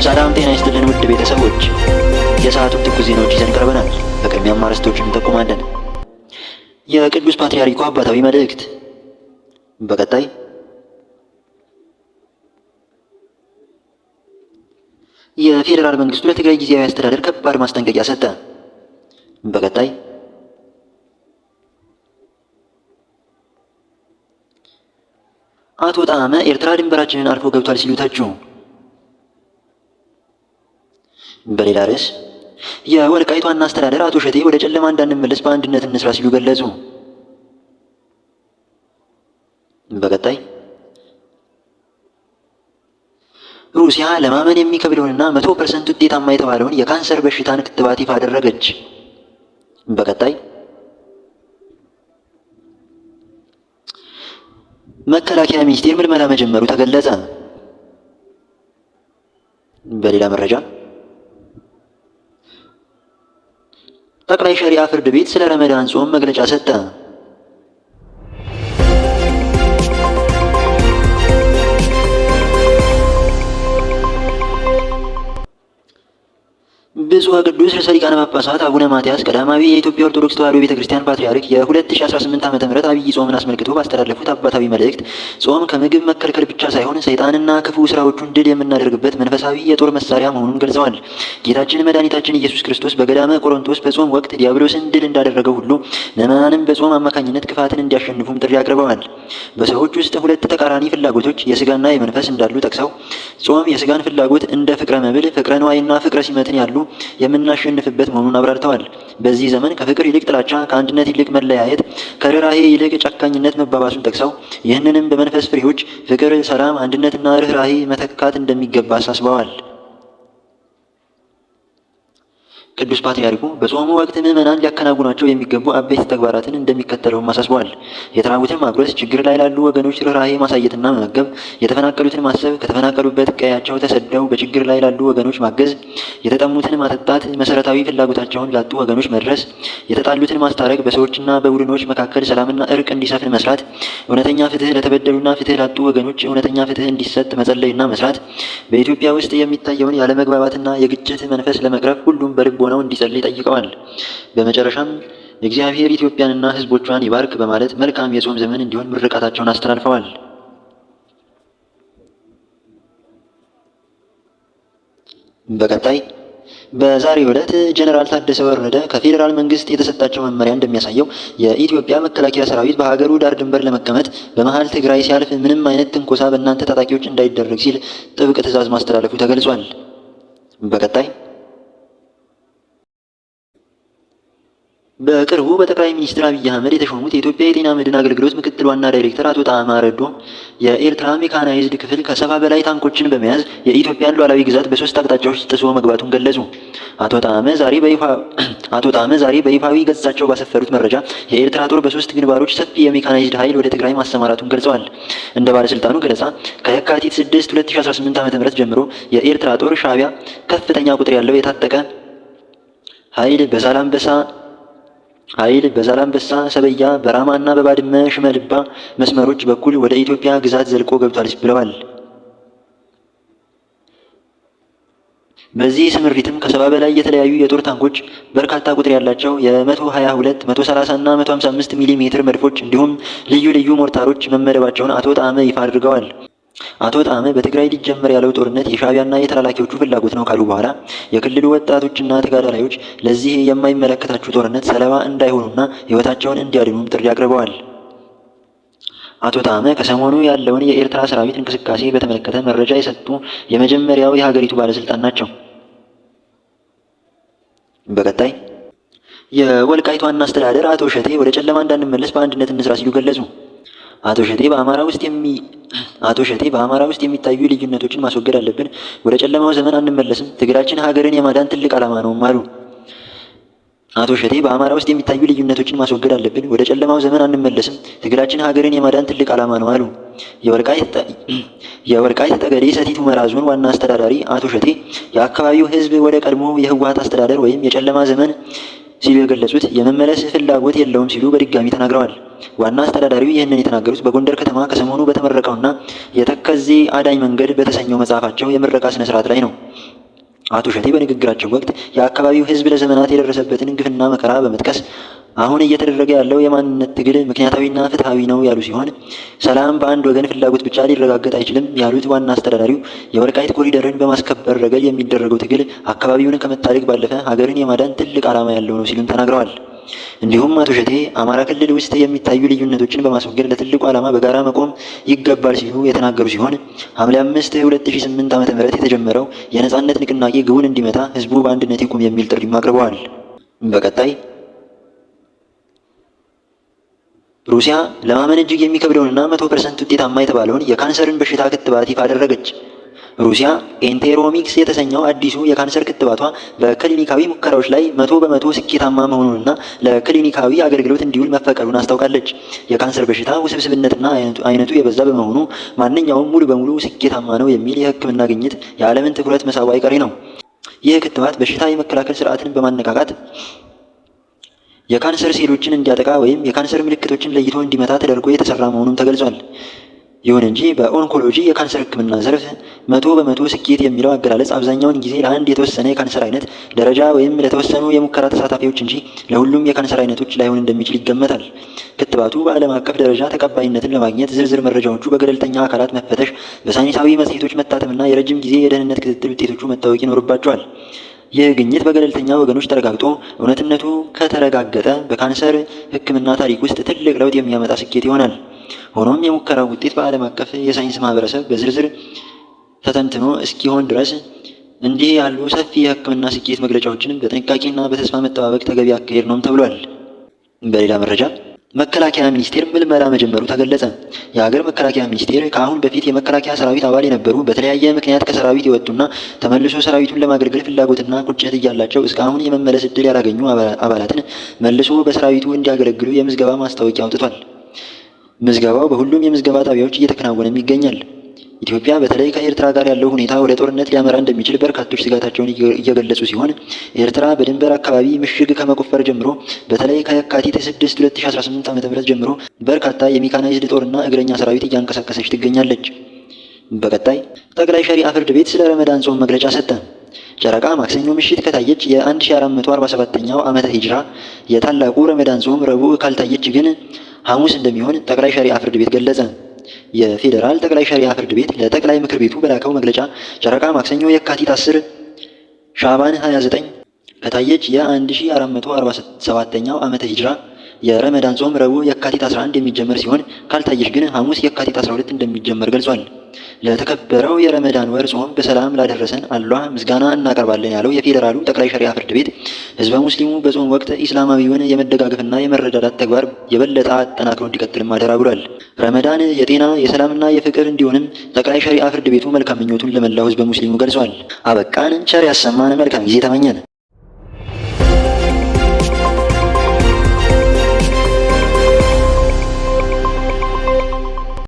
ሰላም ጤና ይስጥልን ውድ ቤተሰቦች፣ የሰዓቱን ትኩስ ዜናዎች ይዘን ቀርበናል። በቅድሚያም አርዕስቶቹን እንጠቁማለን። የቅዱስ ፓትርያርኩ አባታዊ መልእክት፣ በቀጣይ የፌዴራል መንግስቱ ለትግራይ ጊዜያዊ አስተዳደር ከባድ ማስጠንቀቂያ ሰጠ። በቀጣይ አቶ ጣዕመ ኤርትራ ድንበራችንን አልፎ ገብቷል ሲሉ ተቹ። በሌላ ርዕስ የወልቃይት ዋና አስተዳደር አቶ እሸቴ ወደ ጨለማ እንዳንመለስ በአንድነት እንስራ ሲሉ ገለጹ። በቀጣይ ሩሲያ ለማመን የሚከብደውንና 100% ውጤታማ የተባለውን የካንሰር በሽታን ክትባት ይፋ አደረገች። በቀጣይ መከላከያ ሚኒስቴር ምልመላ መጀመሩ ተገለጸ። በሌላ መረጃ ጠቅላይ ሸሪዓ ፍርድ ቤት ስለ ረመዳን ጾም መግለጫ ሰጠ። ብፁዕ ወቅዱስ ርዕሰ ሊቃነ ጳጳሳት አቡነ ማትያስ ቀዳማዊ የኢትዮጵያ ኦርቶዶክስ ተዋሕዶ ቤተክርስቲያን ፓትርያርክ የ2018 ዓ.ም አብይ ጾምን አስመልክቶ ባስተላለፉት አባታዊ መልእክት ጾም ከምግብ መከልከል ብቻ ሳይሆን ሰይጣንና ክፉ ስራዎቹን ድል የምናደርግበት መንፈሳዊ የጦር መሳሪያ መሆኑን ገልጸዋል። ጌታችን መድኃኒታችን ኢየሱስ ክርስቶስ በገዳመ ቆሮንቶስ በጾም ወቅት ዲያብሎስን ድል እንዳደረገው ሁሉ ምዕመናንም በጾም አማካኝነት ክፋትን እንዲያሸንፉም ጥሪ አቅርበዋል። በሰዎች ውስጥ ሁለት ተቃራኒ ፍላጎቶች የስጋና የመንፈስ እንዳሉ ጠቅሰው ጾም የስጋን ፍላጎት እንደ ፍቅረ መብል፣ ፍቅረ ንዋይና ፍቅረ ሲመትን ያሉ የምናሸንፍበት መሆኑን አብራርተዋል። በዚህ ዘመን ከፍቅር ይልቅ ጥላቻ፣ ከአንድነት ይልቅ መለያየት፣ ከርኅራኄ ይልቅ ጨካኝነት መባባሱን ጠቅሰው ይህንንም በመንፈስ ፍሬዎች ፍቅር፣ ሰላም፣ አንድነትና ርኅራኄ መተካት እንደሚገባ አሳስበዋል። ቅዱስ ፓትርያርኩ በጾሙ ወቅት ምዕመናን ሊያከናውኗቸው የሚገቡ አበይት ተግባራትን እንደሚከተለውም አሳስበዋል። የተራቡትን ማጉረስ፣ ችግር ላይ ላሉ ወገኖች ርኅራኄ ማሳየትና መመገብ፣ የተፈናቀሉትን ማሰብ፣ ከተፈናቀሉበት ቀያቸው ተሰደው በችግር ላይ ላሉ ወገኖች ማገዝ፣ የተጠሙትን ማጠጣት፣ መሰረታዊ ፍላጎታቸውን ላጡ ወገኖች መድረስ፣ የተጣሉትን ማስታረቅ፣ በሰዎችና በቡድኖች መካከል ሰላምና እርቅ እንዲሰፍን መስራት፣ እውነተኛ ፍትህ ለተበደሉና ፍትህ ላጡ ወገኖች እውነተኛ ፍትህ እንዲሰጥ መጸለይና መስራት፣ በኢትዮጵያ ውስጥ የሚታየውን ያለመግባባትና የግጭት መንፈስ ለመቅረፍ ሁሉም በልቦ ሆነው እንዲጸልይ ጠይቀዋል። በመጨረሻም እግዚአብሔር ኢትዮጵያንና ሕዝቦቿን ይባርክ በማለት መልካም የጾም ዘመን እንዲሆን ምርቃታቸውን አስተላልፈዋል። በቀጣይ በዛሬው ዕለት ጀነራል ታደሰ ወረደ ከፌዴራል መንግስት የተሰጣቸው መመሪያ እንደሚያሳየው የኢትዮጵያ መከላከያ ሰራዊት በሀገሩ ዳር ድንበር ለመቀመጥ በመሃል ትግራይ ሲያልፍ ምንም አይነት ትንኮሳ በእናንተ ታጣቂዎች እንዳይደረግ ሲል ጥብቅ ትዕዛዝ ማስተላለፉ ተገልጿል። በቀጣይ በቅርቡ በጠቅላይ ሚኒስትር አብይ አህመድ የተሾሙት የኢትዮጵያ የጤና መድን አገልግሎት ምክትል ዋና ዳይሬክተር አቶ ጣዕመ አረዶ የኤርትራ ሜካናይዝድ ክፍል ከ70 በላይ ታንኮችን በመያዝ የኢትዮጵያን ሉዓላዊ ግዛት በ3 አቅጣጫዎች ጥሶ መግባቱን ገለጹ። አቶ ጣዕመ ዛሬ በይፋዊ ገጻቸው ባሰፈሩት መረጃ የኤርትራ ጦር በ3 ግንባሮች ሰፊ የሜካናይዝድ ኃይል ወደ ትግራይ ማሰማራቱን ገልጸዋል። እንደ ባለስልጣኑ ገለጻ ከየካቲት 6 2018 ዓ.ም ጀምሮ የኤርትራ ጦር ሻዕቢያ ከፍተኛ ቁጥር ያለው የታጠቀ ኃይል በዛላምበሳ፣ ሰበያ፣ በራማ እና በባድመ ሽመልባ መስመሮች በኩል ወደ ኢትዮጵያ ግዛት ዘልቆ ገብቷል ብለዋል። በዚህ ስምሪትም ከ70 በላይ የተለያዩ የጦር ታንኮች፣ በርካታ ቁጥር ያላቸው የ122፣ 130 እና 155 ሚሊ ሜትር መድፎች እንዲሁም ልዩ ልዩ ሞርታሮች መመደባቸውን አቶ ጣዕመ ይፋ አድርገዋል። አቶ ጣዕመ በትግራይ ሊጀመር ያለው ጦርነት የሻዕቢያና የተላላኪዎቹ ፍላጎት ነው ካሉ በኋላ የክልሉ ወጣቶችና ተጋዳላዮች ለዚህ የማይመለከታቸው ጦርነት ሰለባ እንዳይሆኑና ሕይወታቸውን እንዲያድኑም ጥሪ አቅርበዋል። አቶ ጣዕመ ከሰሞኑ ያለውን የኤርትራ ሰራዊት እንቅስቃሴ በተመለከተ መረጃ የሰጡ የመጀመሪያው የሀገሪቱ ባለስልጣን ናቸው። በቀጣይ የወልቃይት ዋና አስተዳደር አቶ እሸቴ ወደ ጨለማ እንዳንመለስ በአንድነት እንስራ ሲሉ ገለጹ። አቶ እሸቴ በአማራ ውስጥ የሚታዩ ልዩነቶችን ማስወገድ አለብን። ወደ ጨለማው ዘመን አንመለስም። ትግላችን ሀገርን የማዳን ትልቅ ዓላማ ነው አሉ። አቶ እሸቴ በአማራ ውስጥ የሚታዩ ልዩነቶችን ማስወገድ አለብን። ወደ ጨለማው ዘመን አንመለስም። ትግላችን ሀገርን የማዳን ትልቅ ዓላማ ነው አሉ። የወልቃይት ጠገዴ ሰቲት ሁመራ ዞን ዋና አስተዳዳሪ አቶ እሸቴ የአካባቢው ሕዝብ ወደ ቀድሞ የህወሓት አስተዳደር ወይም የጨለማ ዘመን ሲሉ የገለጹት የመመለስ ፍላጎት የለውም ሲሉ በድጋሚ ተናግረዋል። ዋና አስተዳዳሪው ይህንን የተናገሩት በጎንደር ከተማ ከሰሞኑ በተመረቀውና የተከዜ አዳኝ መንገድ በተሰኘው መጽሐፋቸው የምረቃ ስነ ስርዓት ላይ ነው። አቶ ሸቴ በንግግራቸው ወቅት የአካባቢው ሕዝብ ለዘመናት የደረሰበትን ግፍና መከራ በመጥቀስ አሁን እየተደረገ ያለው የማንነት ትግል ምክንያታዊና ፍትሐዊ ነው ያሉ ሲሆን ሰላም በአንድ ወገን ፍላጎት ብቻ ሊረጋገጥ አይችልም ያሉት ዋና አስተዳዳሪው የወልቃይት ኮሪደርን በማስከበር ረገድ የሚደረገው ትግል አካባቢውን ከመታደግ ባለፈ ሀገርን የማዳን ትልቅ ዓላማ ያለው ነው ሲሉም ተናግረዋል። እንዲሁም አቶ ሸቴ አማራ ክልል ውስጥ የሚታዩ ልዩነቶችን በማስወገድ ለትልቁ ዓላማ በጋራ መቆም ይገባል ሲሉ የተናገሩ ሲሆን ሐምሌ 5 2008 ዓ.ም የተጀመረው የነጻነት ንቅናቄ ግቡን እንዲመታ ህዝቡ በአንድነት ይቁም የሚል ጥሪም አቅርበዋል። በቀጣይ ሩሲያ ለማመን እጅግ የሚከብደውንና 100% ውጤታማ የተባለውን የካንሰርን በሽታ ክትባት ይፋ አደረገች። ሩሲያ ኤንቴሮሚክስ የተሰኘው አዲሱ የካንሰር ክትባቷ በክሊኒካዊ ሙከራዎች ላይ 100% ስኬታማ መሆኑንና ለክሊኒካዊ አገልግሎት እንዲውል መፈቀዱን አስታውቃለች። የካንሰር በሽታ ውስብስብነትና አይነቱ የበዛ በመሆኑ ማንኛውም ሙሉ በሙሉ ስኬታማ ነው የሚል የሕክምና ግኝት የዓለምን ትኩረት መሳቡ አይቀሬ ነው። ይህ ክትባት በሽታ የመከላከል ስርዓትን በማነቃቃት የካንሰር ሴሎችን እንዲያጠቃ ወይም የካንሰር ምልክቶችን ለይቶ እንዲመታ ተደርጎ የተሰራ መሆኑም ተገልጿል። ይሁን እንጂ በኦንኮሎጂ የካንሰር ሕክምና ዘርፍ 100% ስኬት የሚለው አገላለጽ አብዛኛውን ጊዜ ለአንድ የተወሰነ የካንሰር አይነት ደረጃ ወይም ለተወሰኑ የሙከራ ተሳታፊዎች እንጂ ለሁሉም የካንሰር አይነቶች ላይሆን እንደሚችል ይገመታል። ክትባቱ በዓለም አቀፍ ደረጃ ተቀባይነትን ለማግኘት ዝርዝር መረጃዎቹ በገለልተኛ አካላት መፈተሽ፣ በሳይንሳዊ መጽሔቶች መታተምና የረጅም ጊዜ የደህንነት ክትትል ውጤቶቹ መታወቅ ይኖርባቸዋል። ይህ ግኝት በገለልተኛ ወገኖች ተረጋግጦ እውነትነቱ ከተረጋገጠ በካንሰር ሕክምና ታሪክ ውስጥ ትልቅ ለውጥ የሚያመጣ ስኬት ይሆናል። ሆኖም የሙከራው ውጤት በዓለም አቀፍ የሳይንስ ማህበረሰብ በዝርዝር ተተንትኖ እስኪሆን ድረስ እንዲህ ያሉ ሰፊ የሕክምና ስኬት መግለጫዎችን በጥንቃቄና በተስፋ መጠባበቅ ተገቢ አካሄድ ነውም ተብሏል። በሌላ መረጃ መከላከያ ሚኒስቴር ምልመላ መጀመሩ ተገለጸ። የሀገር መከላከያ ሚኒስቴር ከአሁን በፊት የመከላከያ ሰራዊት አባል የነበሩ በተለያየ ምክንያት ከሰራዊት የወጡና ተመልሶ ሰራዊቱን ለማገልገል ፍላጎትና ቁጭት እያላቸው እስካሁን የመመለስ ዕድል ያላገኙ አባላትን መልሶ በሰራዊቱ እንዲያገለግሉ የምዝገባ ማስታወቂያ አውጥቷል። ምዝገባው በሁሉም የምዝገባ ጣቢያዎች እየተከናወነም ይገኛል። ኢትዮጵያ በተለይ ከኤርትራ ጋር ያለው ሁኔታ ወደ ጦርነት ሊያመራ እንደሚችል በርካቶች ስጋታቸውን እየገለጹ ሲሆን ኤርትራ በድንበር አካባቢ ምሽግ ከመቆፈር ጀምሮ በተለይ ከየካቲት 6 2018 ዓ.ም ጀምሮ በርካታ የሜካናይዝድ ጦርና እግረኛ ሰራዊት እያንቀሳቀሰች ትገኛለች። በቀጣይ ጠቅላይ ሸሪዓ ፍርድ ቤት ስለ ረመዳን ጾም መግለጫ ሰጠ። ጨረቃ ማክሰኞ ምሽት ከታየች የ1447ኛው ዓመተ ሂጅራ የታላቁ ረመዳን ጾም ረቡዕ ካልታየች ግን ሐሙስ እንደሚሆን ጠቅላይ ሸሪዓ ፍርድ ቤት ገለጸ። የፌዴራል ጠቅላይ ሸሪዓ ፍርድ ቤት ለጠቅላይ ምክር ቤቱ በላከው መግለጫ ጨረቃ ማክሰኞ የካቲት 10 ሻባን 29 ከታየች የ1447ኛው ዓመተ ሂጅራ የረመዳን ጾም ረቡዕ የካቲት 11 የሚጀመር ሲሆን ካልታየች ግን ሐሙስ የካቲት 12 እንደሚጀመር ገልጿል። ለተከበረው የረመዳን ወር ጾም በሰላም ላደረሰን አላህ ምስጋና እናቀርባለን ያለው የፌዴራሉ ጠቅላይ ሸሪዓ ፍርድ ቤት ህዝበ ሙስሊሙ በጾም ወቅት ኢስላማዊውን የመደጋገፍና የመረዳዳት ተግባር የበለጠ አጠናክሮ እንዲቀጥልም አደራ ብሏል። ረመዳን የጤና የሰላምና የፍቅር እንዲሆንም ጠቅላይ ሸሪዓ ፍርድ ቤቱ መልካም ምኞቱን ለመላው ህዝበ ሙስሊሙ ገልጿል። አበቃን። ቸር ያሰማን። መልካም ጊዜ ተመኘን።